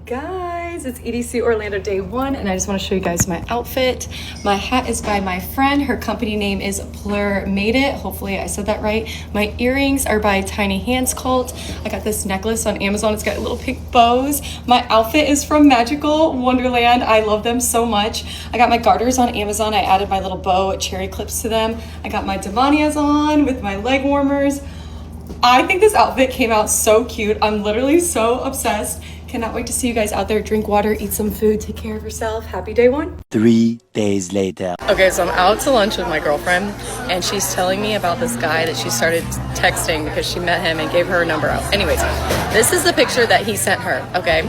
Guys, it's EDC Orlando day 1 and I just want to show you guys my outfit. My hat is by my friend. Her company name is Plur Made It. Hopefully I said that right. My earrings are by Tiny Hands Cult. I got this necklace on Amazon. It's got little pink bows. My outfit is from Magical Wonderland. I love them so much. I got my garters on Amazon. I added my little bow cherry clips to them. I got my Devonias on with my leg warmers. I think this outfit came out so cute. I'm literally so obsessed. Cannot wait to see you guys out there. Drink water, eat some food, take care of yourself. Happy day 1. 3 days later. Okay, so I'm out to lunch with my girlfriend and she's telling me about this guy that she started texting because she met him and gave her number out. Anyways, this is the picture that he sent her, okay?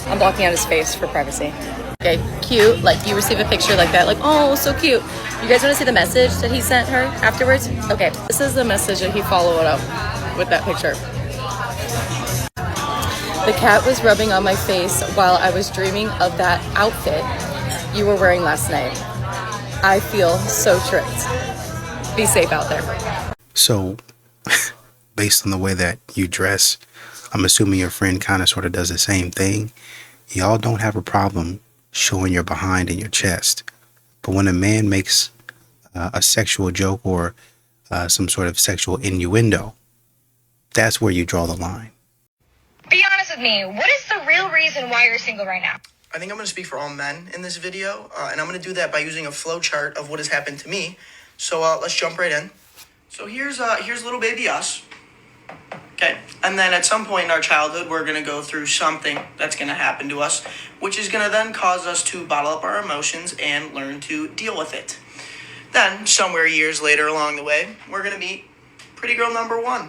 I'm blocking out his face for privacy. Okay, cute. Like, you receive a picture like that, like, oh, so cute. You guys want to see the message that he sent her afterwards? Okay, this is the message that he followed up with that picture. The cat was rubbing on my face while I was dreaming of that outfit you were wearing last night. I feel so tricked. Be safe out there. So, based on the way that you dress, I'm assuming your friend kind of sort of does the same thing. Y'all don't have a problem showing your behind and your chest. But when a man makes a sexual joke or some sort of sexual innuendo, that's where you draw the line. Be honest with me, what is the real reason why you're single right now? I think I'm going to speak for all men in this video, and I'm going to do that by using a flow chart of what has happened to me. So let's jump right in. So here's little baby us. Okay, and then at some point in our childhood, we're going to go through something that's going to happen to us, which is going to then cause us to bottle up our emotions and learn to deal with it. Then, somewhere years later along the way, we're going to meet pretty girl number 1.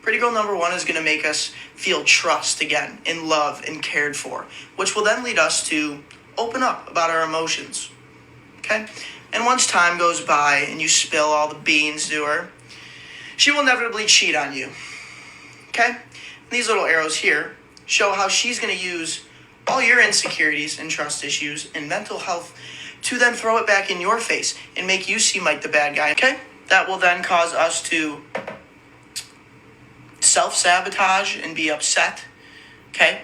Pretty girl number 1 is going to make us feel trust again, in love and cared for, which will then lead us to open up about our emotions. Okay? And once time goes by and you spill all the beans to her, she will inevitably cheat on you. Okay? And these little arrows here show how she's going to use all your insecurities and trust issues and mental health to then throw it back in your face and make you seem like the bad guy. Okay? That will then cause us to self-sabotage and be upset. Okay?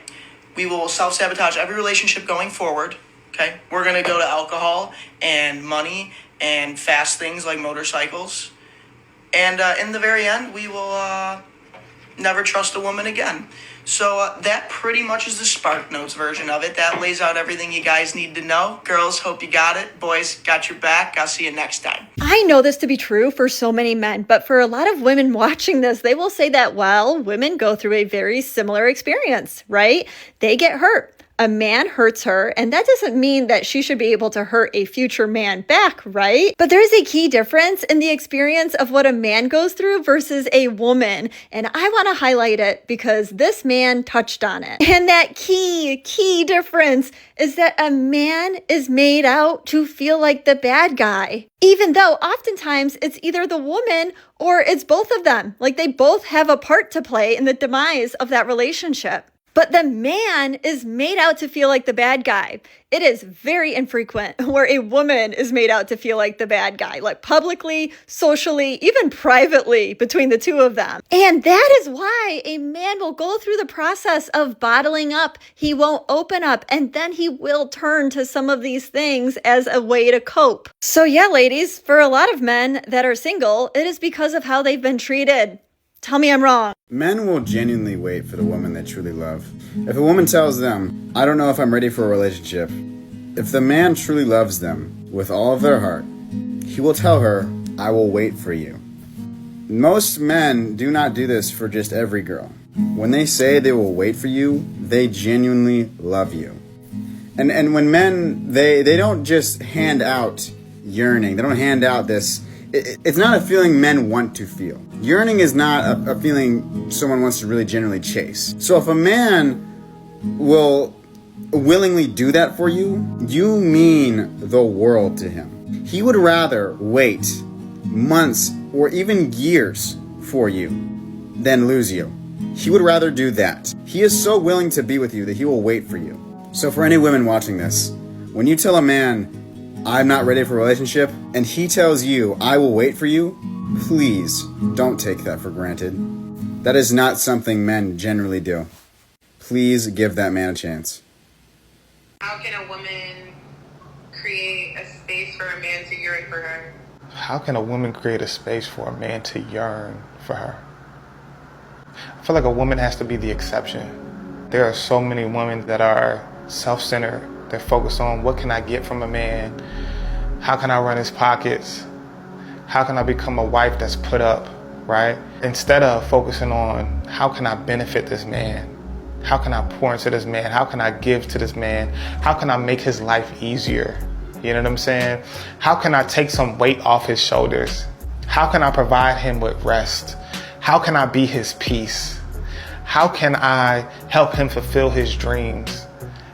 We will self-sabotage every relationship going forward. Okay? We're going to go to alcohol and money and fast things like motorcycles. And in the very end, we will never trust a woman again. So that pretty much is the Spark Notes version of it. That lays out everything you guys need to know. Girls, hope you got it. Boys, got your back. I'll see you next time. I know this to be true for so many men, but for a lot of women watching this, they will say that, well, women go through a very similar experience, right? They get hurt. A man hurts her, and that doesn't mean that she should be able to hurt a future man back, right? But there's a key difference in the experience of what a man goes through versus a woman, and I want to highlight it because this man touched on it. And that key difference is that a man is made out to feel like the bad guy, even though oftentimes it's either the woman or it's both of them. Like, they both have a part to play in the demise of that relationship. But the man is made out to feel like the bad guy. It is very infrequent where a woman is made out to feel like the bad guy, like publicly, socially, even privately between the two of them. And that is why a man will go through the process of bottling up. He won't open up, and then he will turn to some of these things as a way to cope. So yeah, ladies, for a lot of men that are single, it is because of how they've been treated. Tell me I'm wrong. Men will genuinely wait for the woman they truly love. If a woman tells them, I don't know if I'm ready for a relationship, if the man truly loves them with all of their heart, he will tell her, I will wait for you. Most men do not do this for just every girl. When they say they will wait for you, they genuinely love you. And when men, they don't just hand out yearning. They don't hand out this. It's not a feeling men want to feel. Yearning is not a feeling someone wants to really genuinely chase. So if a man will willingly do that for you, you mean the world to him. He would rather wait months or even years for you than lose you. He would rather do that. He is so willing to be with you that he will wait for you. So for any women watching this, when you tell a man, I'm not ready for a relationship, and he tells you, I will wait for you, Please don't take that for granted. That is not something men generally do. Please give that man a chance. How can a woman create a space for a man to yearn for her? How can a woman create a space for a man to yearn for her? I feel like a woman has to be the exception. There are so many women that are self-centered. They're focused on what can I get from a man? How can I run his pockets? How can I become a wife that's put up, right? Instead of focusing on how can I benefit this man? How can I pour into this man? How can I give to this man? How can I make his life easier? You know what I'm saying? How can I take some weight off his shoulders? How can I provide him with rest? How can I be his peace? How can I help him fulfill his dreams?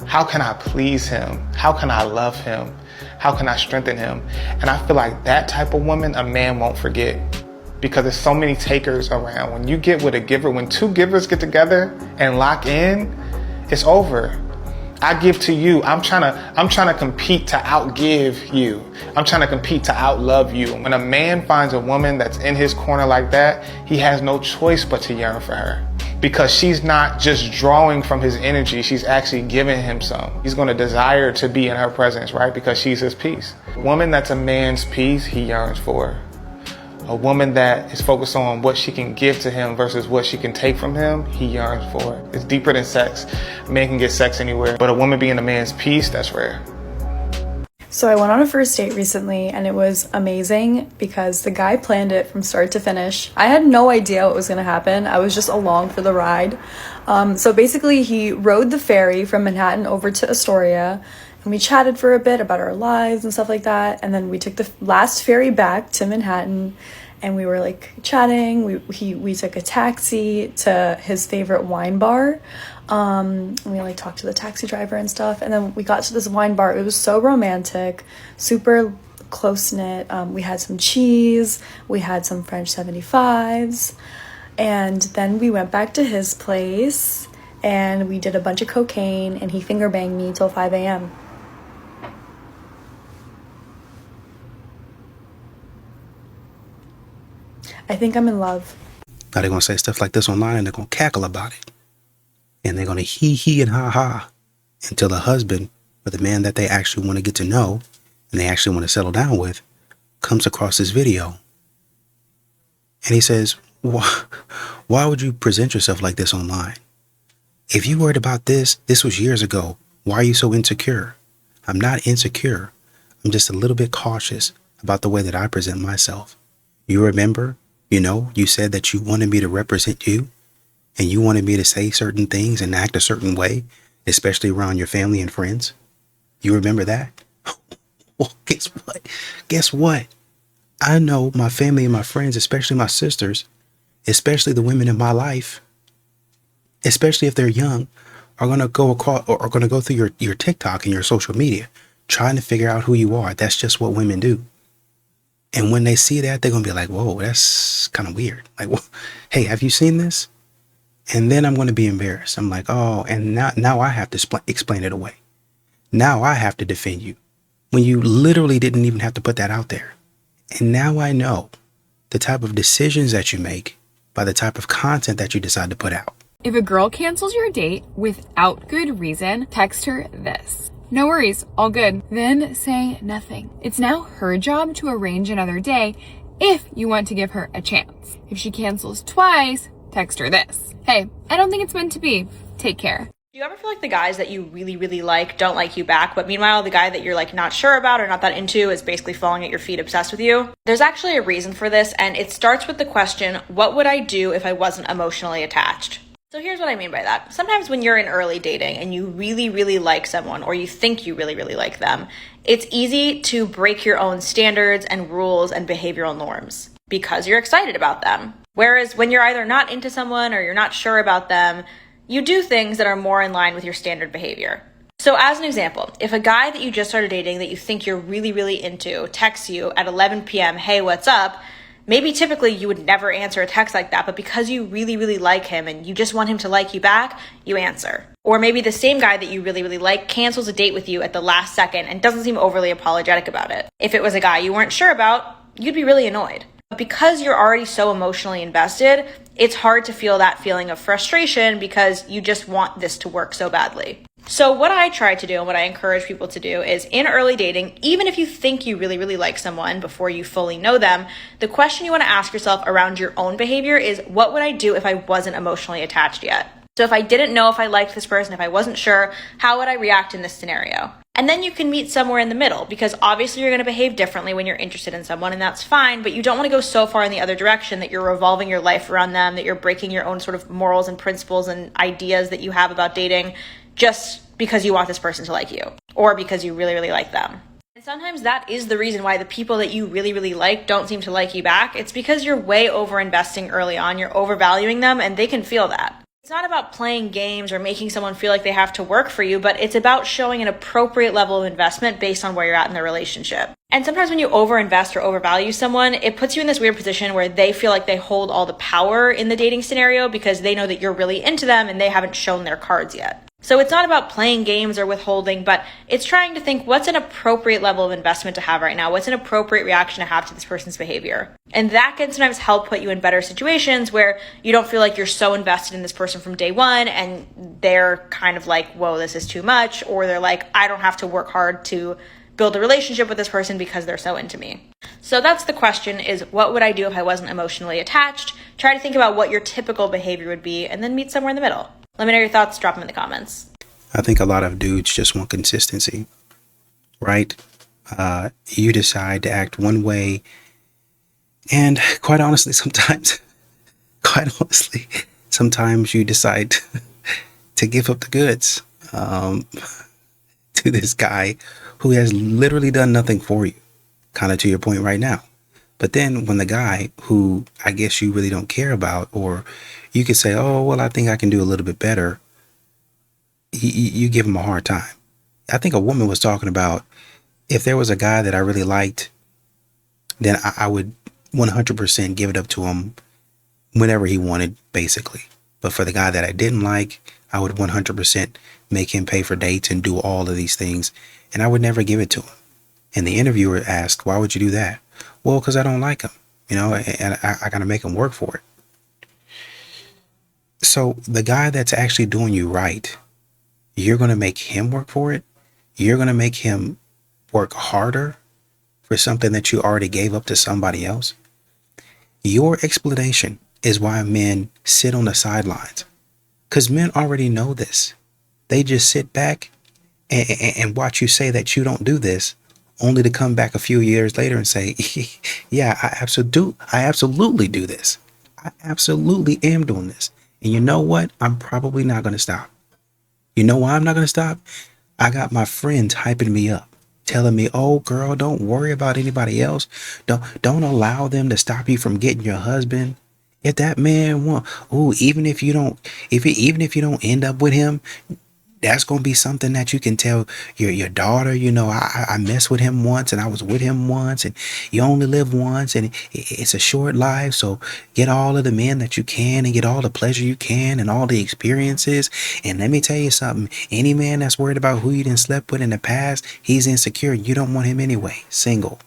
How can I please him? How can I love him? How can I strengthen him? And I feel like that type of woman, a man won't forget, because there's so many takers around. When you get with a giver, when two givers get together and lock in, it's over. I give to you. I'm trying to compete to outgive you. I'm trying to compete to outlove you. When a man finds a woman that's in his corner like that, he has no choice but to yearn for her, because she's not just drawing from his energy, she's actually giving him some. He's going to desire to be in her presence, right? Because she's his peace. A woman that's a man's peace, he yearns for her. A woman that is focused on what she can give to him versus what she can take from him, he yearns for it. It's deeper than sex. A man can get sex anywhere, but a woman being a man's peace, that's rare. So I went on a first date recently and it was amazing because the guy planned it from start to finish. I had no idea what was going to happen. I was just along for the ride. So basically he rode the ferry from Manhattan over to Astoria, and we chatted for a bit about our lives and stuff like that. And then we took the last ferry back to Manhattan and we were like chatting. We took a taxi to his favorite wine bar. And we like talked to the taxi driver and stuff. And then we got to this wine bar. It was so romantic, super close-knit. We had some cheese. We had some French 75s. And then we went back to his place and we did a bunch of cocaine and he finger banged me till 5 a.m. I think I'm in love. Now they're going to say stuff like this online and they're going to cackle about it. And they're going to hee and ha until the husband or the man that they actually want to get to know and they actually want to settle down with comes across this video. And he says, why would you present yourself like this online? If you worried about this was years ago. Why are you so insecure? I'm not insecure. I'm just a little bit cautious about the way that I present myself. You remember, you said that you wanted me to represent you and you wanted me to say certain things and act a certain way, especially around your family and friends. You remember that? Well, guess what? I know my family and my friends, especially my sisters, especially the women in my life, especially if they're young, are going to go across or are going to go through your TikTok and your social media trying to figure out who you are. That's just what women do. And when they see that, they're going to be like, whoa, that's kind of weird. Like, well, hey, have you seen this? And then I'm going to be embarrassed. I'm like, oh, and now I have to explain it away. Now I have to defend you when you literally didn't even have to put that out there. And now I know the type of decisions that you make by the type of content that you decide to put out. If a girl cancels your date without good reason, text her this: "No worries, all good." Then say nothing. It's now her job to arrange another day if you want to give her a chance. If she cancels twice, text her this: "Hey, I don't think it's meant to be. Take care." Do you ever feel like the guys that you really, really like don't like you back, but meanwhile the guy that you're like not sure about or not that into is basically falling at your feet, obsessed with you? There's actually a reason for this, and it starts with the question, what would I do if I wasn't emotionally attached? So here's what I mean by that. Sometimes when you're in early dating and you really, really like someone, or you think you really, really like them, it's easy to break your own standards and rules and behavioral norms because you're excited about them. Whereas when you're either not into someone or you're not sure about them, you do things that are more in line with your standard behavior. So as an example, if a guy that you just started dating that you think you're really, really into texts you at 11 p.m., hey, what's up? Maybe typically you would never answer a text like that, but because you really, really like him and you just want him to like you back, you answer. Or maybe the same guy that you really, really like cancels a date with you at the last second and doesn't seem overly apologetic about it. If it was a guy you weren't sure about, you'd be really annoyed. But because you're already so emotionally invested, it's hard to feel that feeling of frustration because you just want this to work so badly. So what I try to do and what I encourage people to do is in early dating, even if you think you really, really like someone before you fully know them, the question you want to ask yourself around your own behavior is, what would I do if I wasn't emotionally attached yet? So if I didn't know if I liked this person, if I wasn't sure, how would I react in this scenario? And then you can meet somewhere in the middle, because obviously you're going to behave differently when you're interested in someone, and that's fine, but you don't want to go so far in the other direction that you're revolving your life around them, that you're breaking your own sort of morals and principles and ideas that you have about dating just because you want this person to like you or because you really, really like them. And sometimes that is the reason why the people that you really, really like don't seem to like you back. It's because you're way over investing early on, you're overvaluing them, and they can feel that. It's not about playing games or making someone feel like they have to work for you, but it's about showing an appropriate level of investment based on where you're at in the relationship. And sometimes when you overinvest or overvalue someone, it puts you in this weird position where they feel like they hold all the power in the dating scenario because they know that you're really into them and they haven't shown their cards yet. So it's not about playing games or withholding, but it's trying to think, what's an appropriate level of investment to have right now? What's an appropriate reaction to have to this person's behavior? And that can sometimes help put you in better situations where you don't feel like you're so invested in this person from day one and they're kind of like, whoa, this is too much. Or they're like, I don't have to work hard to build a relationship with this person because they're so into me. So that's the question, is what would I do if I wasn't emotionally attached? Try to think about what your typical behavior would be and then meet somewhere in the middle. Let me know your thoughts. Drop them in the comments. I think a lot of dudes just want consistency, right? You decide to act one way, and quite honestly, sometimes you decide to give up the goods to this guy who has literally done nothing for you, kind of to your point right now. But then when the guy who I guess you really don't care about, or you could say, oh, well, I think I can do a little bit better, you give him a hard time. I think a woman was talking about, if there was a guy that I really liked, then I would 100% give it up to him whenever he wanted, basically. But for the guy that I didn't like, I would 100% make him pay for dates and do all of these things, and I would never give it to him. And the interviewer asked, why would you do that? Well, because I don't like him, and I got to make him work for it. So the guy that's actually doing you right, you're going to make him work for it. You're going to make him work harder for something that you already gave up to somebody else. Your explanation is why men sit on the sidelines, because men already know this. They just sit back and watch you say that you don't do this, only to come back a few years later and say, yeah, I absolutely do this. I absolutely am doing this. And you know what? I'm probably not going to stop. You know why I'm not going to stop? I got my friends hyping me up, telling me, oh, girl, don't worry about anybody else. Don't allow them to stop you from getting your husband. If that man even if you don't end up with him, that's going to be something that you can tell your daughter, I messed with him once and I was with him once, and you only live once and it's a short life. So get all of the men that you can and get all the pleasure you can and all the experiences. And let me tell you something, any man that's worried about who you done slept with in the past, he's insecure. You don't want him anyway. Single.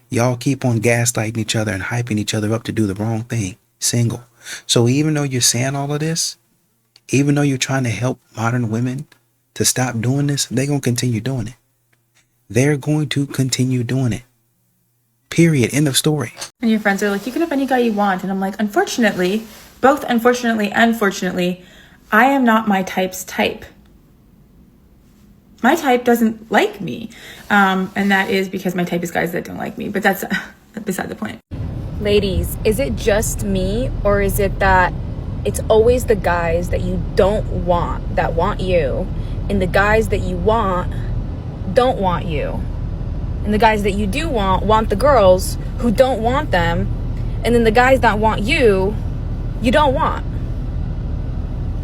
Y'all keep on gaslighting each other and hyping each other up to do the wrong thing. Single. So even though you're saying all of this, even though you're trying to help modern women to stop doing this, they're going to continue doing it. They're going to continue doing it. Period. End of story. And your friends are like, you can have any guy you want. And I'm like, unfortunately, both unfortunately and fortunately, I am not my type's type. My type doesn't like me. And that is because my type is guys that don't like me. But that's beside the point. Ladies, is it just me, or is it that it's always the guys that you don't want that want you, and the guys that you want don't want you, and the guys that you do want the girls who don't want them, and then the guys that want you don't want?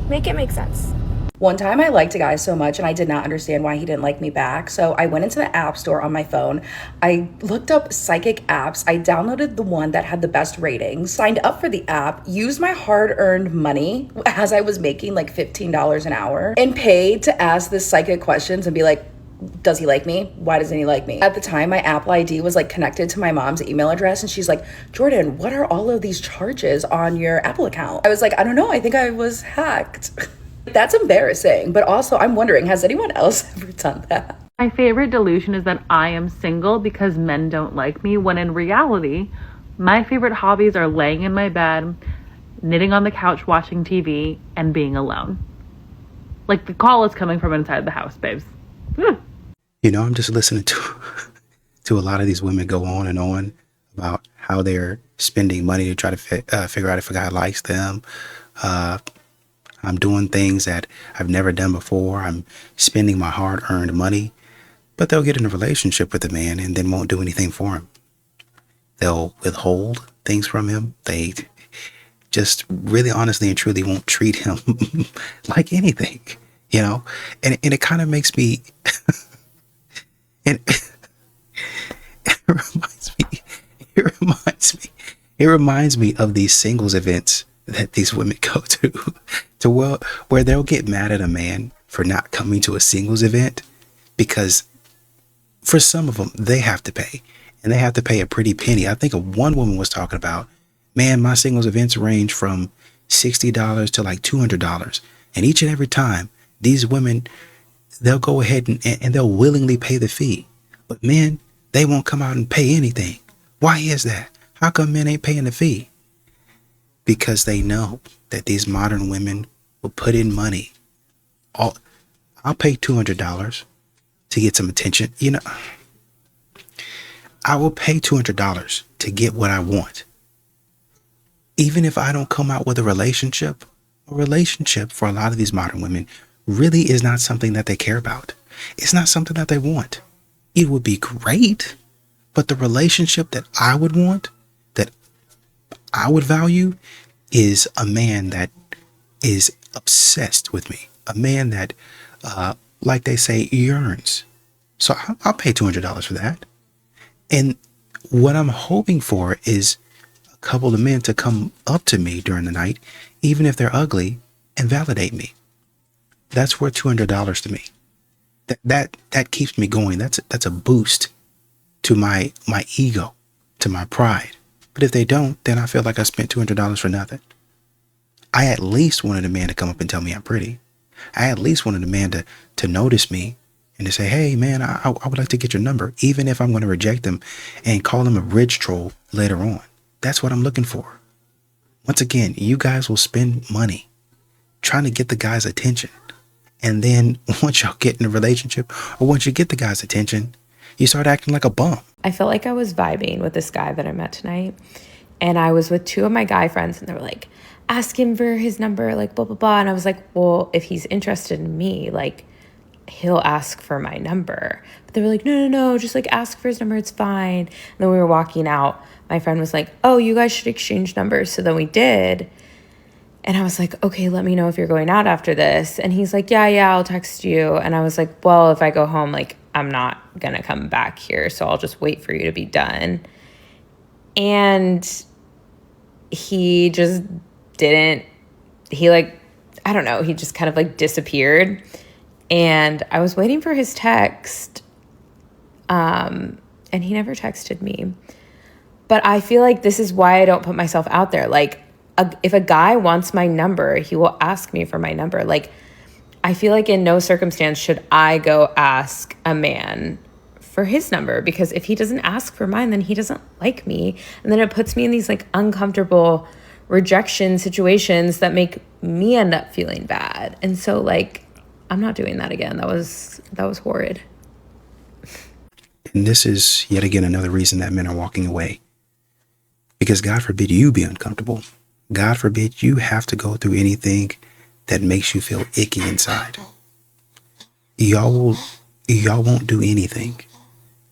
Make it make sense. One time I liked a guy so much and I did not understand why he didn't like me back. So I went into the app store on my phone. I looked up psychic apps. I downloaded the one that had the best ratings, signed up for the app, used my hard-earned money as I was making like $15 an hour, and paid to ask this psychic questions and be like, does he like me? Why doesn't he like me? At the time, my Apple ID was like connected to my mom's email address, and she's like, Jordan, what are all of these charges on your Apple account? I was like, I don't know. I think I was hacked. That's embarrassing. But also, I'm wondering, has anyone else ever done that? My favorite delusion is that I am single because men don't like me, when in reality, my favorite hobbies are laying in my bed, knitting on the couch, watching TV, and being alone. Like, the call is coming from inside the house, babes. You know, I'm just listening to a lot of these women go on and on about how they're spending money to try to figure out if a guy likes them. I'm doing things that I've never done before. I'm spending my hard-earned money. But they'll get in a relationship with a man and then won't do anything for him. They'll withhold things from him. They just really honestly and truly won't treat him like anything, you know? And it kind of makes me, and it reminds me of these singles events that these women go to where they'll get mad at a man for not coming to a singles event, because for some of them, they have to pay, and they have to pay a pretty penny. I think one woman was talking about, man, my singles events range from $60 to like $200. And each and every time, these women, they'll go ahead and they'll willingly pay the fee. But men, they won't come out and pay anything. Why is that? How come men ain't paying the fee? Because they know that these modern women will put in money. I'll pay $200 to get some attention. You know, I will pay $200 to get what I want. Even if I don't come out with a relationship for a lot of these modern women really is not something that they care about. It's not something that they want. It would be great, but the relationship that I would want, that I would value, is a man that is obsessed with me. A man that, like they say, yearns. So I'll pay $200 for that. And what I'm hoping for is a couple of men to come up to me during the night, even if they're ugly, and validate me. That's worth $200 to me. That keeps me going. That's a boost to my ego, to my pride. But if they don't, then I feel like I spent $200 for nothing. I at least wanted a man to come up and tell me I'm pretty. I at least wanted a man to notice me and to say, hey, man, I would like to get your number, even if I'm going to reject him and call him a bridge troll later on. That's what I'm looking for. Once again, you guys will spend money trying to get the guy's attention. And then once y'all get in a relationship, or once you get the guy's attention, you start acting like a bum. I felt like I was vibing with this guy that I met tonight. And I was with two of my guy friends, and they were like, ask him for his number, like blah, blah, blah. And I was like, well, if he's interested in me, like, he'll ask for my number. But they were like, no, just like ask for his number, it's fine. And then we were walking out. My friend was like, oh, you guys should exchange numbers. So then we did. And I was like, okay, let me know if you're going out after this. And he's like, yeah, I'll text you. And I was like, well, if I go home, like, I'm not going to come back here. So I'll just wait for you to be done. And he just didn't, I don't know, he just kind of like disappeared. And I was waiting for his text. And he never texted me. But I feel like this is why I don't put myself out there. Like, if a guy wants my number, he will ask me for my number. Like, I feel like in no circumstance should I go ask a man for his number, because if he doesn't ask for mine, then he doesn't like me. And then it puts me in these like uncomfortable rejection situations that make me end up feeling bad. And so like, I'm not doing that again. That was horrid. And this is yet again another reason that men are walking away. Because God forbid you be uncomfortable. God forbid you have to go through anything that makes you feel icky inside. Y'all won't do anything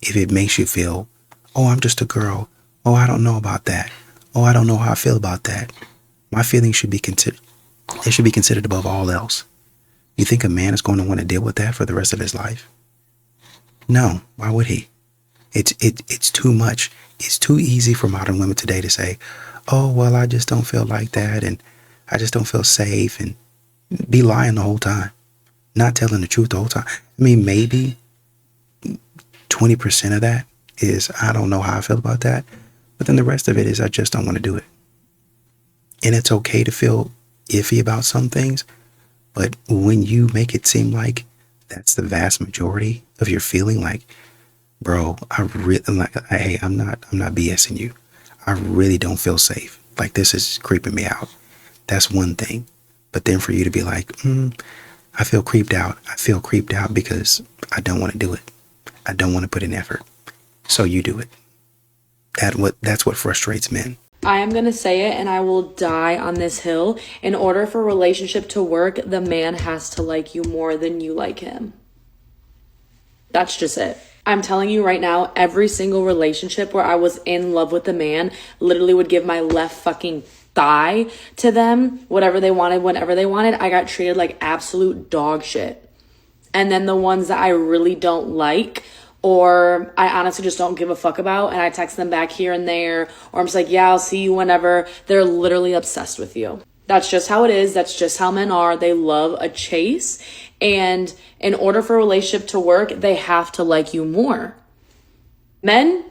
if it makes you feel, oh, I'm just a girl. Oh, I don't know about that. Oh, I don't know how I feel about that. My feelings should be considered. They should be considered above all else. You think a man is going to want to deal with that for the rest of his life? No, why would he? It's too much. It's too easy for modern women today to say, oh, well, I just don't feel like that, and I just don't feel safe, and be lying the whole time, not telling the truth the whole time. I mean, maybe 20% of that is, I don't know how I feel about that. But then the rest of it is, I just don't want to do it. And it's okay to feel iffy about some things. But when you make it seem like that's the vast majority of your feeling, like, bro, hey, I'm not BSing you. I really don't feel safe. Like, this is creeping me out. That's one thing. But then for you to be like, I feel creeped out. I feel creeped out because I don't want to do it. I don't want to put in effort. So you do it. That's what frustrates men. I am going to say it and I will die on this hill. In order for a relationship to work, the man has to like you more than you like him. That's just it. I'm telling you right now, every single relationship where I was in love with the man literally would give my left fucking thigh to them, whatever they wanted, whenever they wanted. I got treated like absolute dog shit. And then the ones that I really don't like, or I honestly just don't give a fuck about, and I text them back here and there, or I'm just like, yeah, I'll see you whenever, they're literally obsessed with you. That's just how it is. That's just how men are. They love a chase. And in order for a relationship to work, they have to like you more. Men,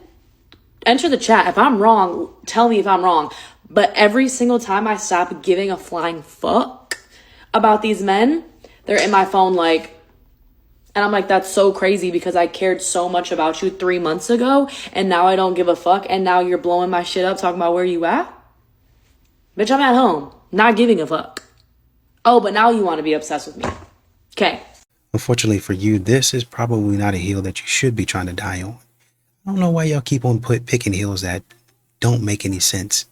enter the chat. If I'm wrong, tell me if I'm wrong. But every single time I stop giving a flying fuck about these men, they're in my phone like, and I'm like, that's so crazy because I cared so much about you 3 months ago and now I don't give a fuck and now you're blowing my shit up talking about where you at? Bitch, I'm at home, not giving a fuck. Oh, but now you want to be obsessed with me. Okay. Unfortunately for you, this is probably not a hill that you should be trying to die on. I don't know why y'all keep on picking hills that don't make any sense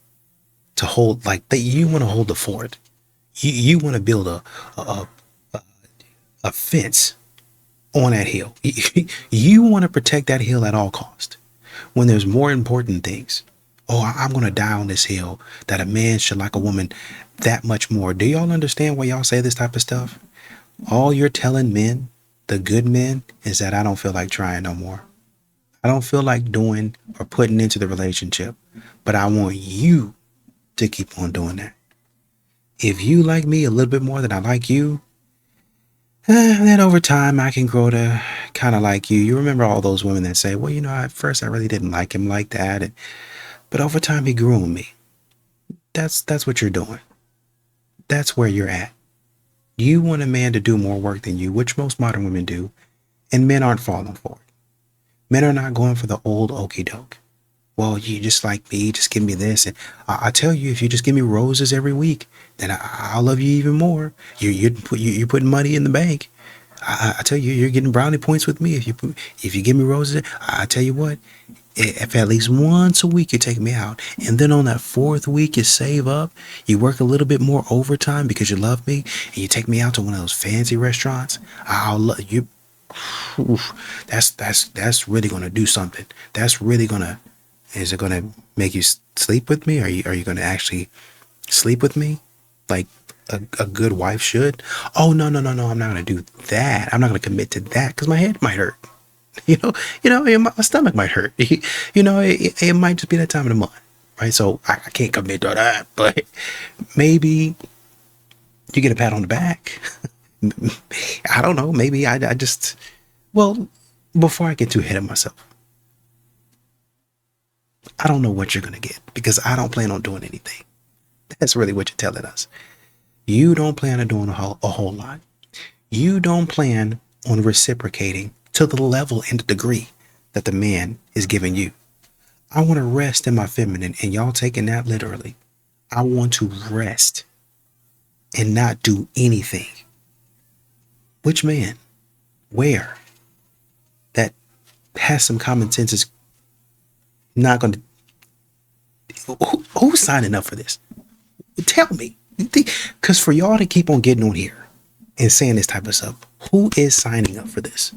to hold. Like, that you want to hold the fort. You want to build a fence on that hill. You want to protect that hill at all cost. When there's more important things. Oh, I'm going to die on this hill that a man should like a woman that much more. Do y'all understand why y'all say this type of stuff? All you're telling men, the good men, is that I don't feel like trying no more. I don't feel like doing or putting into the relationship, but I want you to keep on doing that. If you like me a little bit more than I like you, then over time I can grow to kind of like you. You remember all those women that say, well, you know, at first I really didn't like him like that, but over time he grew on me. That's what you're doing. That's where you're at. You want a man to do more work than you, which most modern women do, and men aren't falling for it. Men are not going for the old okie doke. Well, you just like me, just give me this. And I tell you, if you just give me roses every week, then I'll love you even more. You're putting money in the bank. I tell you, you're getting brownie points with me. If you give me roses, I tell you what, if at least once a week you take me out, and then on that fourth week you save up, you work a little bit more overtime because you love me, and you take me out to one of those fancy restaurants, I'll love you. That's really gonna do something. That's really gonna. Is it gonna make you sleep with me? Are you gonna actually sleep with me, like a good wife should? Oh no, I'm not gonna do that. I'm not gonna commit to that because my head might hurt. You know, my stomach might hurt. It might just be that time of the month, right? So I can't commit to that. But maybe you get a pat on the back. I don't know. Maybe I just, well, before I get too ahead of myself, I don't know what you're going to get because I don't plan on doing anything. That's really what you're telling us. You don't plan on doing a whole lot. You don't plan on reciprocating to the level and the degree that the man is giving you. I want to rest in my feminine, and y'all taking that literally. I want to rest and not do anything. Which man? Where? That has some common sense is not going to. Who's signing up for this? Tell me. Because for y'all to keep on getting on here and saying this type of stuff, who is signing up for this?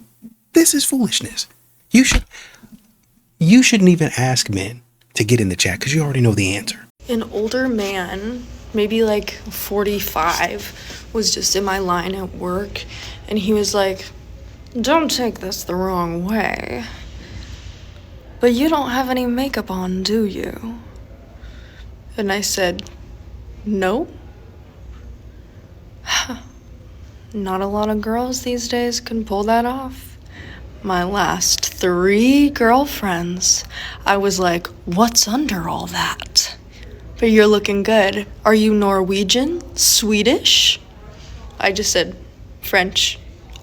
This is foolishness. You shouldn't even ask men to get in the chat because you already know the answer. An older man, maybe like 45, was just in my line at work, and he was like, "Don't take this the wrong way, but you don't have any makeup on, do you?" And I said, "No." Not a lot of girls these days can pull that off. My last 3 girlfriends. I was like, what's under all that? But you're looking good. Are you Norwegian? Swedish? I just said French.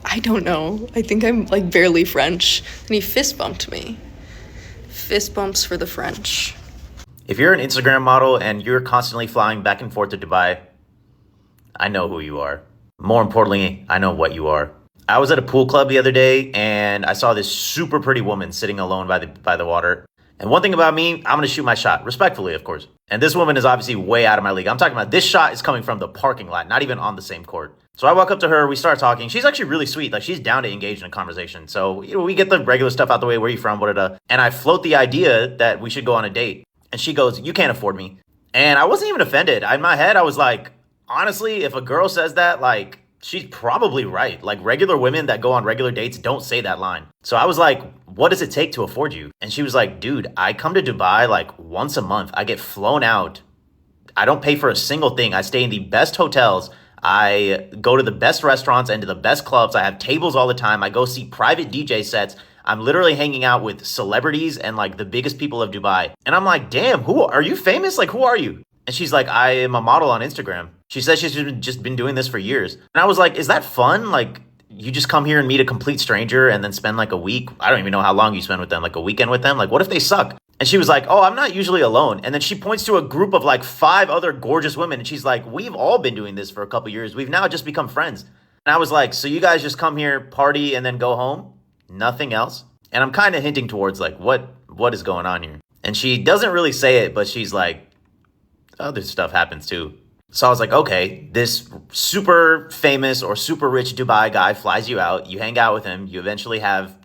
I don't know. I think I'm like barely French. And he fist bumped me. Fist bumps for the French. If you're an Instagram model and you're constantly flying back and forth to Dubai, I know who you are. More importantly, I know what you are. I was at a pool club the other day and I saw this super pretty woman sitting alone by the water. And one thing about me, I'm going to shoot my shot, respectfully, of course. And this woman is obviously way out of my league. I'm talking about this shot is coming from the parking lot, not even on the same court. So I walk up to her, we start talking. She's actually really sweet. Like, she's down to engage in a conversation. So, we get the regular stuff out the way. Where are you from? What and I float the idea that we should go on a date. And she goes, you can't afford me. And I wasn't even offended. In my head, I was like, honestly, if a girl says that, like, she's probably right. Like, regular women that go on regular dates don't say that line. So I was like, what does it take to afford you? And she was like, dude, I come to Dubai like once a month. I get flown out. I don't pay for a single thing. I stay in the best hotels. I go to the best restaurants and to the best clubs. I have tables all the time. I go see private DJ sets. I'm literally hanging out with celebrities and like the biggest people of Dubai. And I'm like, damn, who are you famous? Like, who are you? And she's like, I am a model on Instagram. She says she's just been doing this for years. And I was like, is that fun? Like, you just come here and meet a complete stranger and then spend like a week. I don't even know how long you spend with them, like a weekend with them. Like, what if they suck? And she was like, oh, I'm not usually alone. And then she points to a group of like 5 other gorgeous women. And she's like, we've all been doing this for a couple years. We've now just become friends. And I was like, so you guys just come here, party, and then go home? Nothing else? And I'm kind of hinting towards like, what is going on here? And she doesn't really say it, but she's like, other stuff happens too. So I was like, okay, this super famous or super rich Dubai guy flies you out. You hang out with him. You eventually have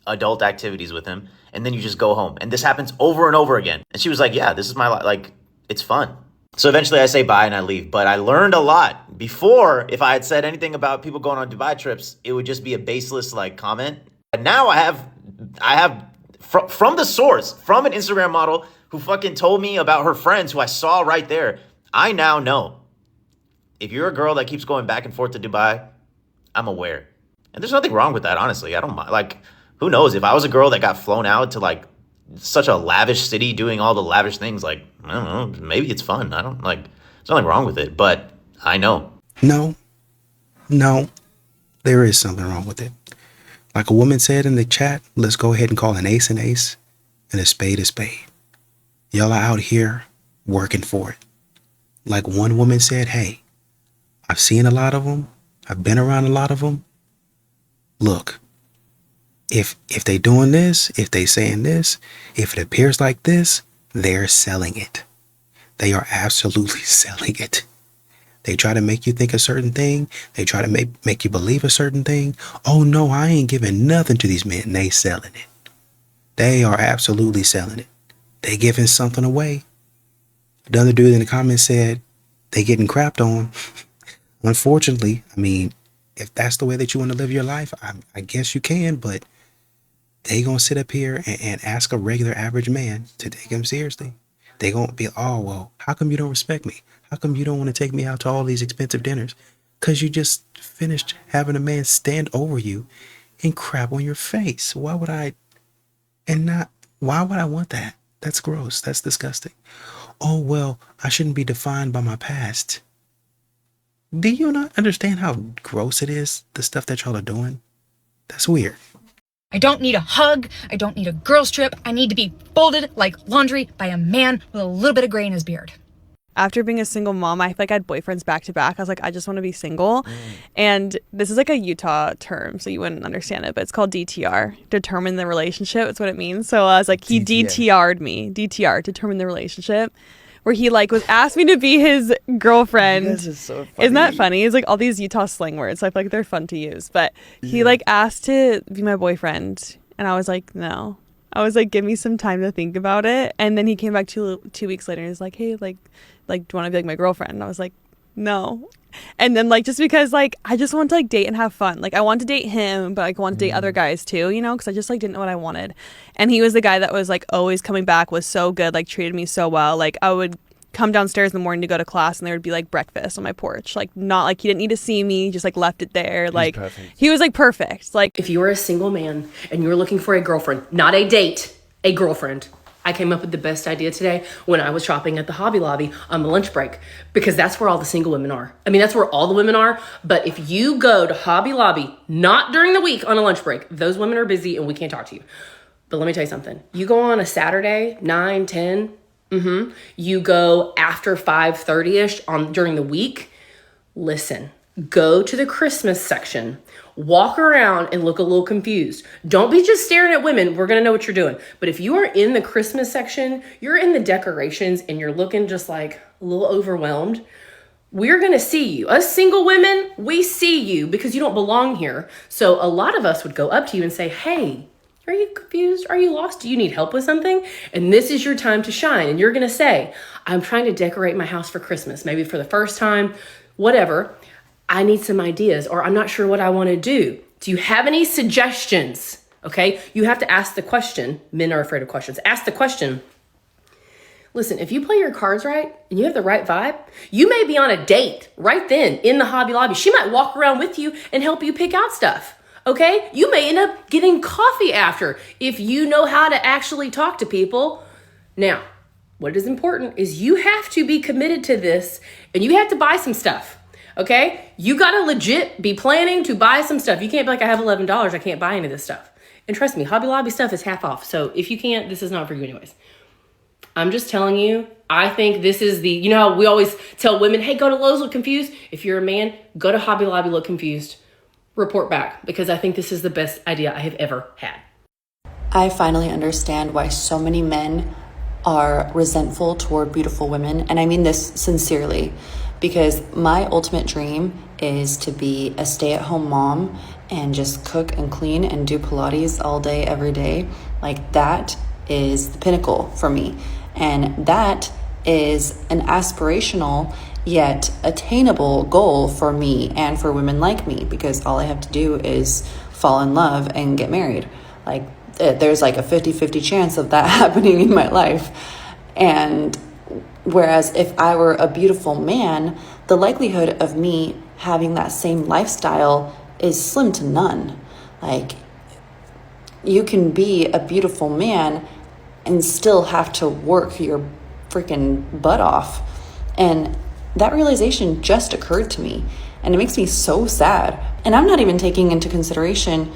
adult activities with him. And then you just go home. And this happens over and over again. And she was like, yeah, this is my life. Like, it's fun. So eventually I say bye and I leave. But I learned a lot. Before, if I had said anything about people going on Dubai trips, it would just be a baseless like comment. And now I have from the source, from an Instagram model who fucking told me about her friends who I saw right there. I now know. If you're a girl that keeps going back and forth to Dubai, I'm aware. And there's nothing wrong with that, honestly. I don't mind. Like, who knows? If I was a girl that got flown out to like such a lavish city doing all the lavish things, like, I don't know, maybe it's fun. I don't like, there's nothing wrong with it, but I know. No, there is something wrong with it. Like a woman said in the chat, let's go ahead and call an ace and a spade a spade. Y'all are out here working for it. Like one woman said, hey, I've seen a lot of them. I've been around a lot of them. Look, if they doing this, if they saying this, if it appears like this, they're selling it. They are absolutely selling it. They try to make you think a certain thing. They try to make you believe a certain thing. Oh no, I ain't giving nothing to these men. They selling it. They are absolutely selling it. They giving something away. The other dude in the comments said they getting crapped on. Unfortunately, I mean, if that's the way that you want to live your life, I guess you can, but they gonna sit up here and ask a regular average man to take him seriously. They gonna be, oh, well, how come you don't respect me? How come you don't want to take me out to all these expensive dinners? Because you just finished having a man stand over you and crap on your face. Why would I want that? That's gross. That's disgusting. Oh, well, I shouldn't be defined by my past. Do you not understand how gross it is, the stuff that y'all are doing? That's weird. I don't need a hug. I don't need a girls trip. I need to be folded like laundry by a man with a little bit of gray in his beard. After being a single mom, I feel like I had boyfriends back to back. I was like, I just want to be single. And this is like a Utah term, so you wouldn't understand it, but it's called DTR, determine the relationship. It's what it means. So I was like, he DTR'd me. DTR, determine the relationship. Where he like was asked me to be his girlfriend. This is so funny. Isn't that funny? It's like all these Utah slang words. So I feel like they're fun to use. But he like asked to be my boyfriend. And I was like, no. I was like, give me some time to think about it. And then he came back 2 weeks later and was like, hey, like, do you want to be like my girlfriend? And I was like, no. And then like, just because like, I just want to like date and have fun. Like I want to date him, but like I want to date other guys too, you know? Cause I just like didn't know what I wanted. And he was the guy that was like always coming back, was so good, like treated me so well. Like I would come downstairs in the morning to go to class, and there would be like breakfast on my porch. Like, not like he didn't need to see me, just like left it there. Like, he was like perfect. Like, if you were a single man and you were looking for a girlfriend, not a date, a girlfriend, I came up with the best idea today when I was shopping at the Hobby Lobby on the lunch break, because that's where all the single women are. I mean, that's where all the women are. But if you go to Hobby Lobby, not during the week on a lunch break, those women are busy and we can't talk to you. But let me tell you something. You go on a Saturday, 9, 10, you go after 5:30ish during the week. Listen, go to the Christmas section. Walk around and look a little confused. Don't be just staring at women. We're going to know what you're doing. But if you are in the Christmas section, you're in the decorations and you're looking just like a little overwhelmed, we're going to see you. Us single women, we see you because you don't belong here. So a lot of us would go up to you and say, hey, are you confused? Are you lost? Do you need help with something? And this is your time to shine. And you're going to say, I'm trying to decorate my house for Christmas, maybe for the first time, whatever. I need some ideas, or I'm not sure what I want to do. Do you have any suggestions? Okay, you have to ask the question. Men are afraid of questions. Ask the question. Listen, if you play your cards right and you have the right vibe, you may be on a date right then in the Hobby Lobby. She might walk around with you and help you pick out stuff. Okay, you may end up getting coffee after if you know how to actually talk to people. Now, what is important is you have to be committed to this and you have to buy some stuff. Okay, you got to legit be planning to buy some stuff. You can't be like, I have $11, I can't buy any of this stuff. And trust me, Hobby Lobby stuff is half off. So if you can't, this is not for you anyways. I'm just telling you, I think this is you know how we always tell women, hey, go to Lowe's, look confused. If you're a man, go to Hobby Lobby, look confused. Report back, because I think this is the best idea I have ever had. I finally understand why so many men are resentful toward beautiful women. And I mean this sincerely, because my ultimate dream is to be a stay-at-home mom and just cook and clean and do Pilates all day, every day. Like, that is the pinnacle for me. And that is an aspirational yet attainable goal for me and for women like me, because all I have to do is fall in love and get married. Like, there's like a 50-50 chance of that happening in my life. And whereas if I were a beautiful man, the likelihood of me having that same lifestyle is slim to none. Like, you can be a beautiful man and still have to work your freaking butt off. And that realization just occurred to me, and it makes me so sad. And I'm not even taking into consideration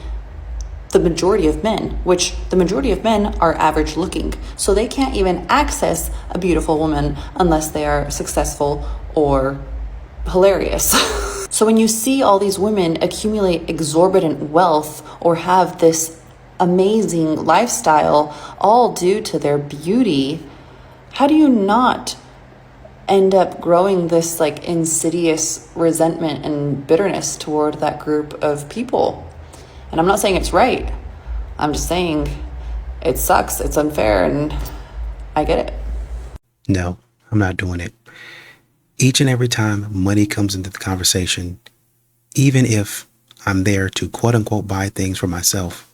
the majority of men, which the majority of men are average looking. So they can't even access a beautiful woman unless they are successful or hilarious. So when you see all these women accumulate exorbitant wealth or have this amazing lifestyle all due to their beauty, how do you not end up growing this like insidious resentment and bitterness toward that group of people? And I'm not saying it's right. I'm just saying it sucks. It's unfair, and I get it. No, I'm not doing it. Each and every time money comes into the conversation, even if I'm there to quote unquote buy things for myself,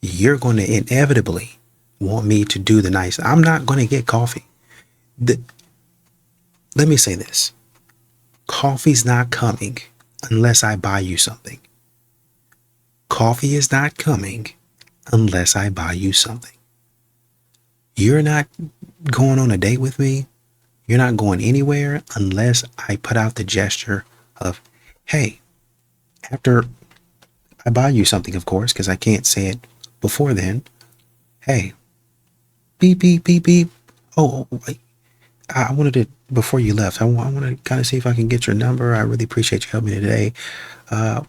you're going to inevitably want me to do the nice. I'm not going to get coffee. Let me say this. Coffee's not coming unless I buy you something. Coffee is not coming unless I buy you something. You're not going on a date with me. You're not going anywhere unless I put out the gesture of, hey, after I buy you something, of course, because I can't say it before then. Hey, beep, beep, beep, beep. Oh, wait. I wanted to, before you left, I want to kind of see if I can get your number. I really appreciate you helping me today. I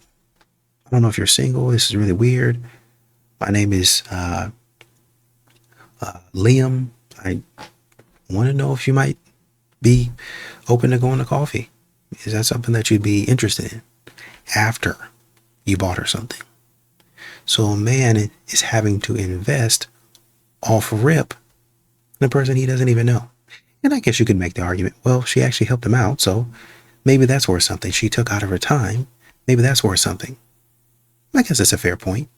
don't know if you're single. This is really weird. My name is Liam. I want to know if you might be open to going to coffee. Is that something that you'd be interested in after you bought her something? So a man is having to invest off rip in a person he doesn't even know. And I guess you could make the argument, well, she actually helped him out, so maybe that's worth something. She took out of her time. Maybe that's worth something. I guess that's a fair point.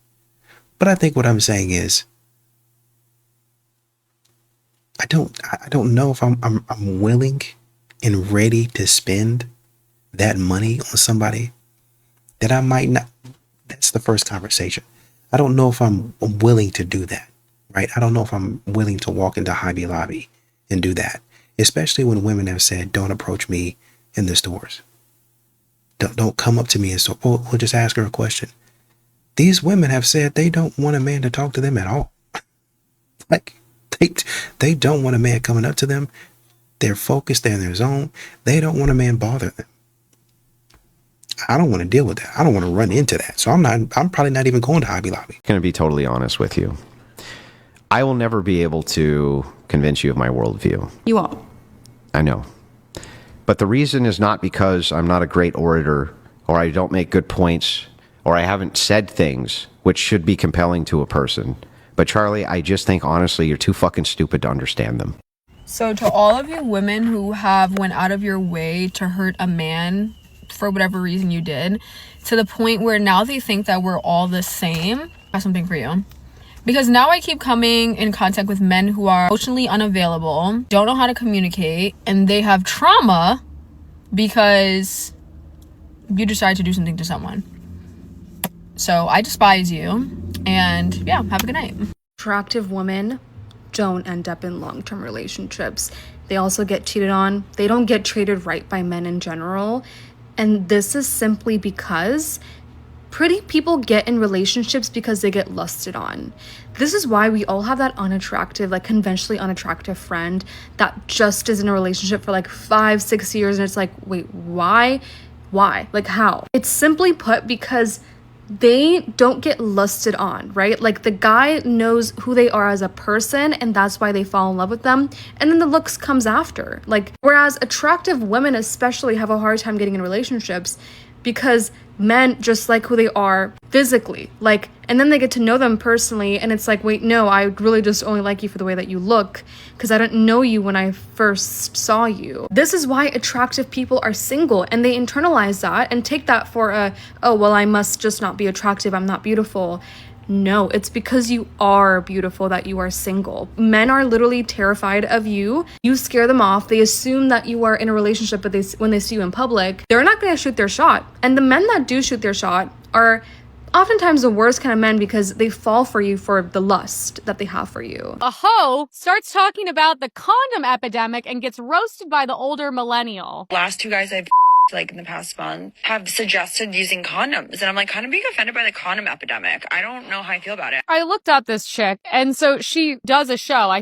But I think what I'm saying is, I don't know if I'm willing and ready to spend that money on somebody that I might not. That's the first conversation. I don't know if I'm willing to do that, right? I don't know if I'm willing to walk into Hobby Lobby and do that, especially when women have said, don't approach me in the stores. Don't come up to me and so, we'll just ask her a question. These women have said they don't want a man to talk to them at all. Like, they don't want a man coming up to them. They're focused, they're in their zone. They don't want a man bother them. I don't want to deal with that. I don't want to run into that. So I'm probably not even going to Hobby Lobby. Going to be totally honest with you. I will never be able to convince you of my worldview. You won't. I know. But the reason is not because I'm not a great orator, or I don't make good points, or I haven't said things which should be compelling to a person. But Charlie, I just think honestly, you're too fucking stupid to understand them. So to all of you women who have went out of your way to hurt a man for whatever reason you did, to the point where now they think that we're all the same, I have something for you. Because now I keep coming in contact with men who are emotionally unavailable, don't know how to communicate, and they have trauma because you decided to do something to someone. So I despise you, and yeah, have a good night. Attractive women don't end up in long-term relationships. They also get cheated on. They don't get treated right by men in general. And this is simply because pretty people get in relationships because they get lusted on. This is why we all have that unattractive, like conventionally unattractive friend that just is in a relationship for like 5-6 years, and it's like, wait, why? Like, how? It's simply put because they don't get lusted on, right? Like, the guy knows who they are as a person, and that's why they fall in love with them, and then the looks comes after. Like, whereas attractive women especially have a hard time getting in relationships because men just like who they are physically, like, and then they get to know them personally, and it's like, wait, no, I really just only like you for the way that you look because I didn't know you when I first saw you. This is why attractive people are single, and they internalize that and take that for oh, well, I must just not be attractive, I'm not beautiful. No, it's because you are beautiful that you are single. Men are literally terrified of you. You scare them off. They assume that you are in a relationship, but when they see you in public, they're not going to shoot their shot. And the men that do shoot their shot are oftentimes the worst kind of men because they fall for you for the lust that they have for you. A hoe starts talking about the condom epidemic and gets roasted by the older millennial. Last two guys I've like in the past month have suggested using condoms, and I'm like kind of being offended by the condom epidemic. I don't know how I feel about it. I looked up this chick, and so she does a show,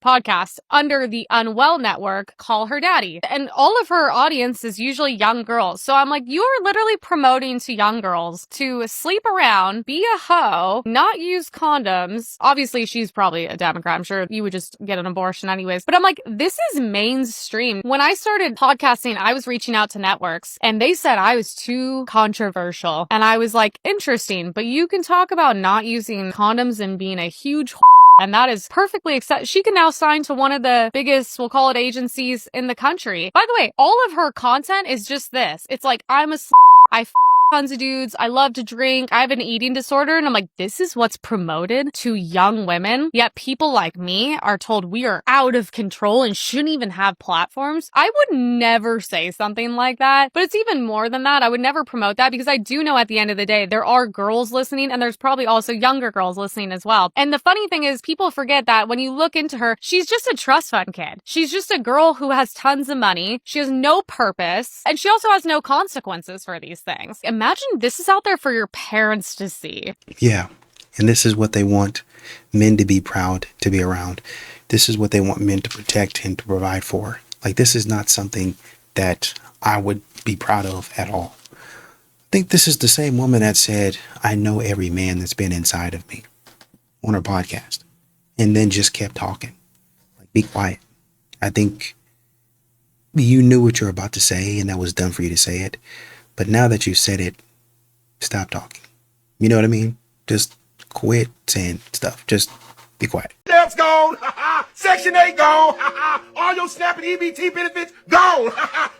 podcast under the Unwell Network, Call Her Daddy. And all of her audience is usually young girls. So I'm like, you are literally promoting to young girls to sleep around, be a hoe, not use condoms. Obviously, she's probably a Democrat. I'm sure you would just get an abortion anyways. But I'm like, this is mainstream. When I started podcasting, I was reaching out to networks, and they said I was too controversial. And I was like, interesting, but you can talk about not using condoms and being a huge and that is perfectly acceptable. She can now sign to one of the biggest, we'll call it, agencies in the country. By the way, all of her content is just this. It's like, I'm a I tons of dudes. I love to drink. I have an eating disorder. And I'm like, this is what's promoted to young women. Yet people like me are told we are out of control and shouldn't even have platforms. I would never say something like that. But it's even more than that. I would never promote that because I do know at the end of the day, there are girls listening, and there's probably also younger girls listening as well. And the funny thing is, people forget that when you look into her, she's just a trust fund kid. She's just a girl who has tons of money. She has no purpose, and she also has no consequences for these things. Imagine this is out there for your parents to see. Yeah. And this is what they want men to be proud to be around. This is what they want men to protect and to provide for. Like, this is not something that I would be proud of at all. I think this is the same woman that said, I know every man that's been inside of me on her podcast, and then just kept talking. Like, be quiet. I think you knew what you're about to say, and that was done for you to say it. But now that you said it, stop talking. You know what I mean? Just quit saying stuff. Just be quiet. Debt's gone. Section 8 gone. All your SNAP and EBT benefits gone.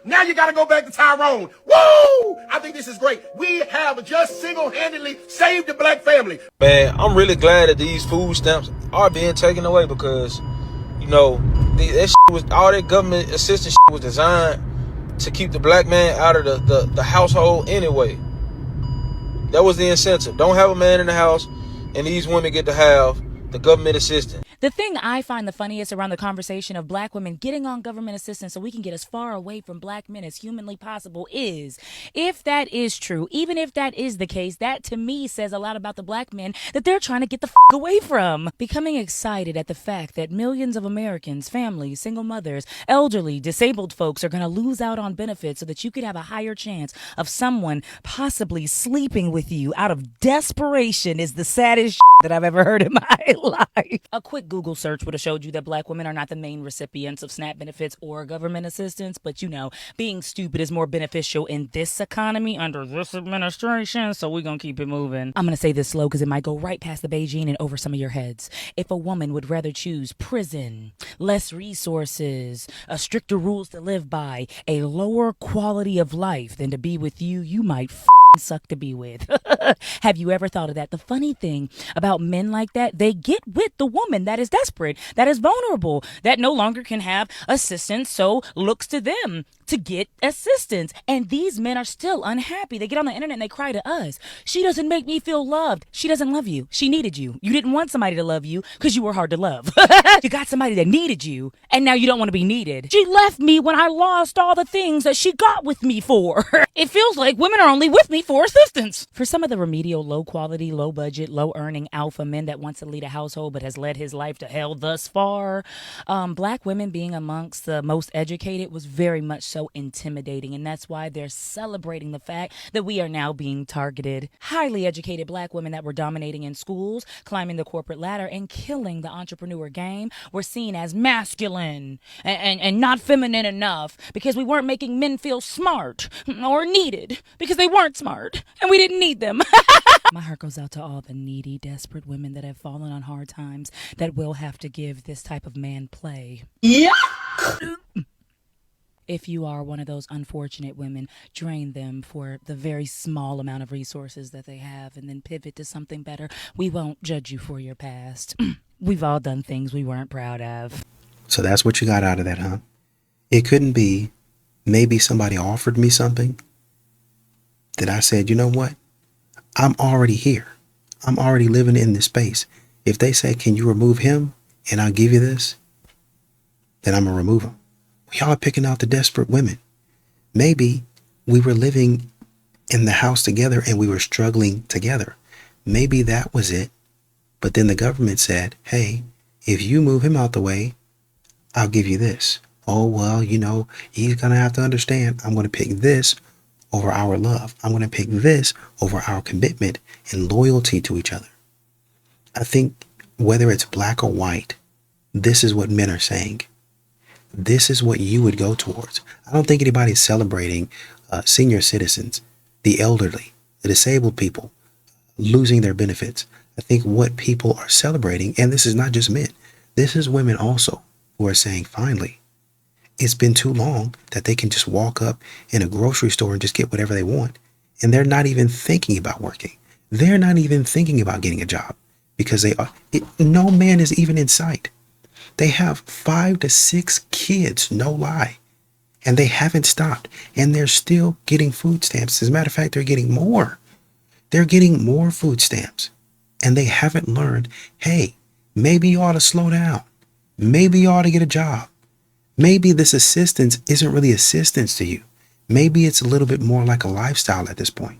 Now you got to go back to Tyrone. Woo! I think this is great. We have just single-handedly saved the black family. Man, I'm really glad that these food stamps are being taken away because, That shit was, all that government assistance shit was designed to keep the black man out of the household anyway. That was the incentive. Don't have a man in the house, and these women get to have the government assistance. The thing I find the funniest around the conversation of black women getting on government assistance so we can get as far away from black men as humanly possible is, if that is true, even if that is the case, that to me says a lot about the black men that they're trying to get the f away from. Becoming excited at the fact that millions of Americans, families, single mothers, elderly, disabled folks are going to lose out on benefits so that you could have a higher chance of someone possibly sleeping with you out of desperation is the saddest that I've ever heard in my life. A quick Google search would have showed you that black women are not the main recipients of SNAP benefits or government assistance, but being stupid is more beneficial in this economy under this administration, so we're gonna keep it moving. I'm gonna say this slow because it might go right past the Beijing and over some of your heads. If a woman would rather choose prison, less resources, stricter rules to live by, a lower quality of life than to be with you, you might suck to be with. Have you ever thought of that? The funny thing about men like that, they get with the woman that is desperate, that is vulnerable, that no longer can have assistance, so looks to them to get assistance. And these men are still unhappy. They get on the internet and they cry to us. She doesn't make me feel loved. She doesn't love you. She needed you. You didn't want somebody to love you because you were hard to love. You got somebody that needed you, and now you don't want to be needed. She left me when I lost all the things that she got with me for. It feels like women are only with me for assistance. For some of the remedial, low quality, low budget, low earning alpha men that wants to lead a household but has led his life to hell thus far, black women being amongst the most educated was very much so intimidating, and that's why they're celebrating the fact that we are now being targeted. Highly educated black women that were dominating in schools, climbing the corporate ladder, and killing the entrepreneur game were seen as masculine and not feminine enough because we weren't making men feel smart or needed because they weren't smart and we didn't need them. My heart goes out to all the needy, desperate women that have fallen on hard times that will have to give this type of man play. Yeah. If you are one of those unfortunate women, drain them for the very small amount of resources that they have and then pivot to something better. We won't judge you for your past. We've all done things we weren't proud of. So that's what you got out of that, huh? It couldn't be maybe somebody offered me something that I said, you know what? I'm already here. I'm already living in this space. If they say, can you remove him and I'll give you this, then I'm going to remove him. Y'all are picking out the desperate women. Maybe we were living in the house together and we were struggling together. Maybe that was it. But then the government said, hey, if you move him out the way, I'll give you this. Oh, well, he's going to have to understand. I'm going to pick this over our love. I'm going to pick this over our commitment and loyalty to each other. I think whether it's black or white, this is what men are saying. This is what you would go towards. I don't think anybody's celebrating senior citizens, the elderly, the disabled people losing their benefits. I think what people are celebrating, and this is not just men, this is women also who are saying, finally, it's been too long that they can just walk up in a grocery store and just get whatever they want. And they're not even thinking about working. They're not even thinking about getting a job because no man is even in sight. They have 5 to 6 kids, no lie. And they haven't stopped. And they're still getting food stamps. As a matter of fact, they're getting more. They're getting more food stamps. And they haven't learned, hey, maybe you ought to slow down. Maybe you ought to get a job. Maybe this assistance isn't really assistance to you. Maybe it's a little bit more like a lifestyle at this point.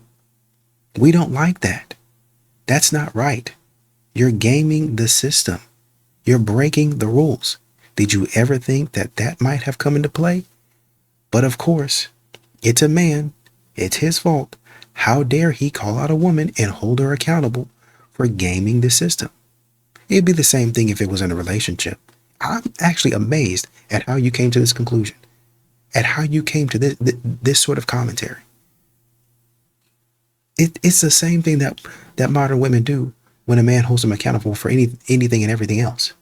We don't like that. That's not right. You're gaming the system. You're breaking the rules. Did you ever think that that might have come into play? But of course, it's a man. It's his fault. How dare he call out a woman and hold her accountable for gaming the system? It'd be the same thing if it was in a relationship. I'm actually amazed at how you came to this conclusion, at how you came to this sort of commentary. It's the same thing that modern women do when a man holds them accountable for anything and everything else.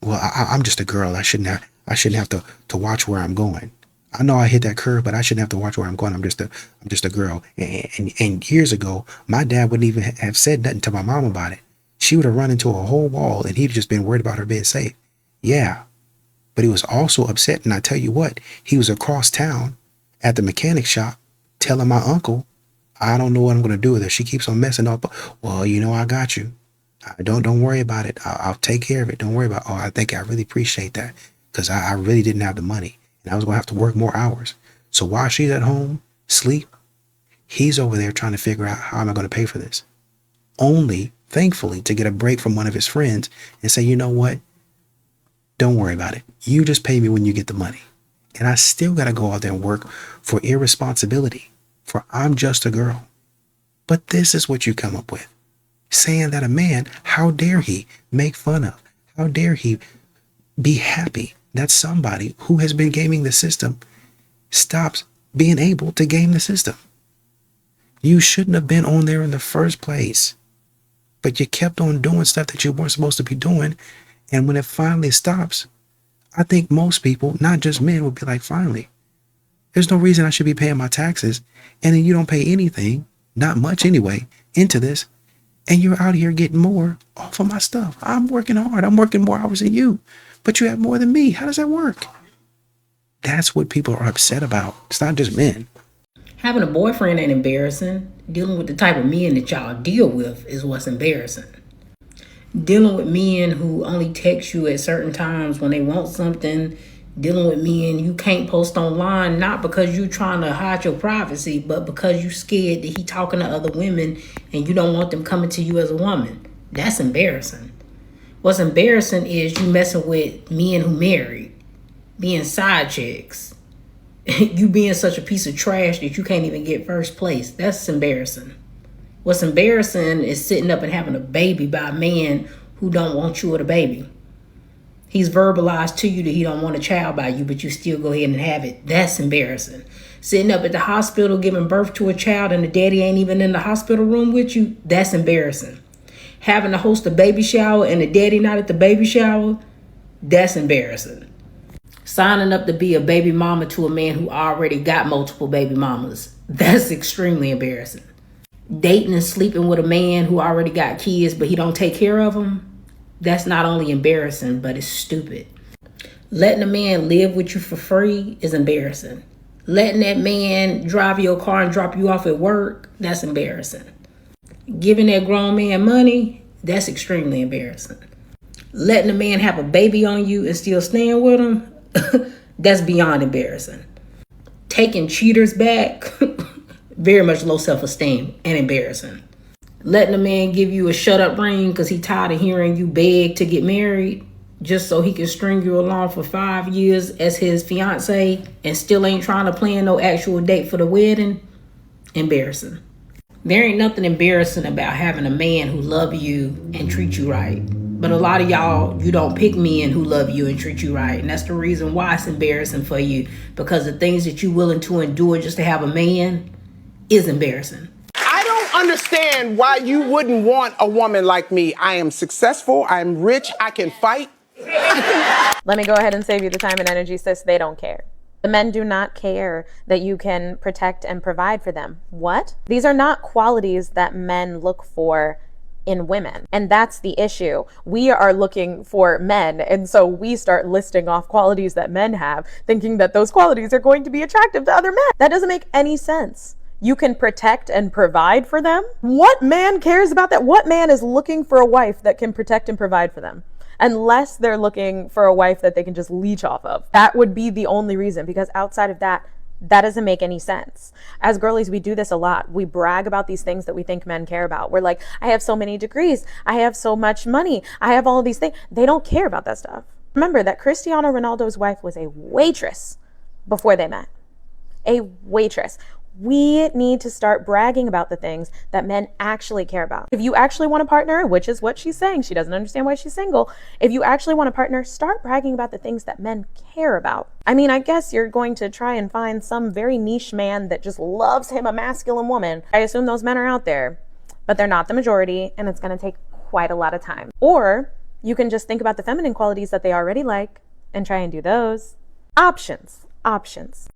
Well, I'm just a girl. I shouldn't have to watch where I'm going. I know I hit that curve, but I shouldn't have to watch where I'm going. I'm just a girl. And years ago, my dad wouldn't even have said nothing to my mom about it. She would have run into a whole wall, and he'd just been worried about her being safe. Yeah, But he was also upset. And I tell you what, he was across town at the mechanic shop telling my uncle, I don't know what I'm going to do with her. She keeps on messing up. Well, you know, I got you. Don't worry about it. I'll take care of it. Don't worry about it. Oh, I think I really appreciate that, because I really didn't have the money and I was going to have to work more hours. So while she's at home, sleep, he's over there trying to figure out, how am I going to pay for this? Only, thankfully, to get a break from one of his friends and say, you know what? Don't worry about it. You just pay me when you get the money. And I still got to go out there and work for irresponsibility, for I'm just a girl. But this is what you come up with. Saying that a man, how dare he make fun of? How dare he be happy that somebody who has been gaming the system stops being able to game the system? You shouldn't have been on there in the first place, but you kept on doing stuff that you weren't supposed to be doing. And when it finally stops, I think most people, not just men, would be like, finally, there's no reason I should be paying my taxes. And then you don't pay anything, not much anyway, into this. And you're out here getting more off of my stuff. I'm working hard. I'm working more hours than you, but you have more than me. How does that work? That's what people are upset about. It's not just men. Having a boyfriend ain't embarrassing. Dealing with the type of men that y'all deal with is what's embarrassing. Dealing with men who only text you at certain times when they want something. Dealing with men you can't post online, not because you're trying to hide your privacy, but because you're scared that he talking to other women and you don't want them coming to you as a woman. That's embarrassing. What's embarrassing is you messing with men who married, being side chicks, you being such a piece of trash that you can't even get first place. That's embarrassing. What's embarrassing is sitting up and having a baby by a man who don't want you or the baby. He's verbalized to you that he don't want a child by you, but you still go ahead and have it. That's embarrassing. Sitting up at the hospital giving birth to a child and the daddy ain't even in the hospital room with you, that's embarrassing. Having to host a baby shower and the daddy not at the baby shower, that's embarrassing. Signing up to be a baby mama to a man who already got multiple baby mamas, that's extremely embarrassing. Dating and sleeping with a man who already got kids but he don't take care of them, that's not only embarrassing, but it's stupid. Letting a man live with you for free is embarrassing. Letting that man drive your car and drop you off at work, that's embarrassing. Giving that grown man money, that's extremely embarrassing. Letting a man have a baby on you and still staying with him, that's beyond embarrassing. Taking cheaters back, very much low self-esteem and embarrassing. Letting a man give you a shut up ring because he tired of hearing you beg to get married just so he can string you along for 5 years as his fiance and still ain't trying to plan no actual date for the wedding. Embarrassing. There ain't nothing embarrassing about having a man who love you and treat you right. But a lot of y'all, you don't pick men who love you and treat you right. And that's the reason why it's embarrassing for you, because the things that you're willing to endure just to have a man is embarrassing. Understand why you wouldn't want a woman like me. I am successful, I'm rich, I can fight. Let me go ahead and save you the time and energy, sis. They don't care. The men do not care that you can protect and provide for them. What? These are not qualities that men look for in women. And that's the issue. We are looking for men, and so we start listing off qualities that men have, thinking that those qualities are going to be attractive to other men. That doesn't make any sense. You can protect and provide for them? What man cares about that? What man is looking for a wife that can protect and provide for them? Unless they're looking for a wife that they can just leech off of. That would be the only reason, because outside of that, that doesn't make any sense. As girlies, we do this a lot. We brag about these things that we think men care about. We're like, I have so many degrees. I have so much money. I have all of these things. They don't care about that stuff. Remember that Cristiano Ronaldo's wife was a waitress before they met. A waitress. We need to start bragging about the things that men actually care about. If you actually want a partner, which is what she's saying, she doesn't understand why she's single. If you actually want a partner, start bragging about the things that men care about. I mean, I guess you're going to try and find some very niche man that just loves him a masculine woman. I assume those men are out there, but they're not the majority, and it's going to take quite a lot of time. Or you can just think about the feminine qualities that they already like and try and do those. Options.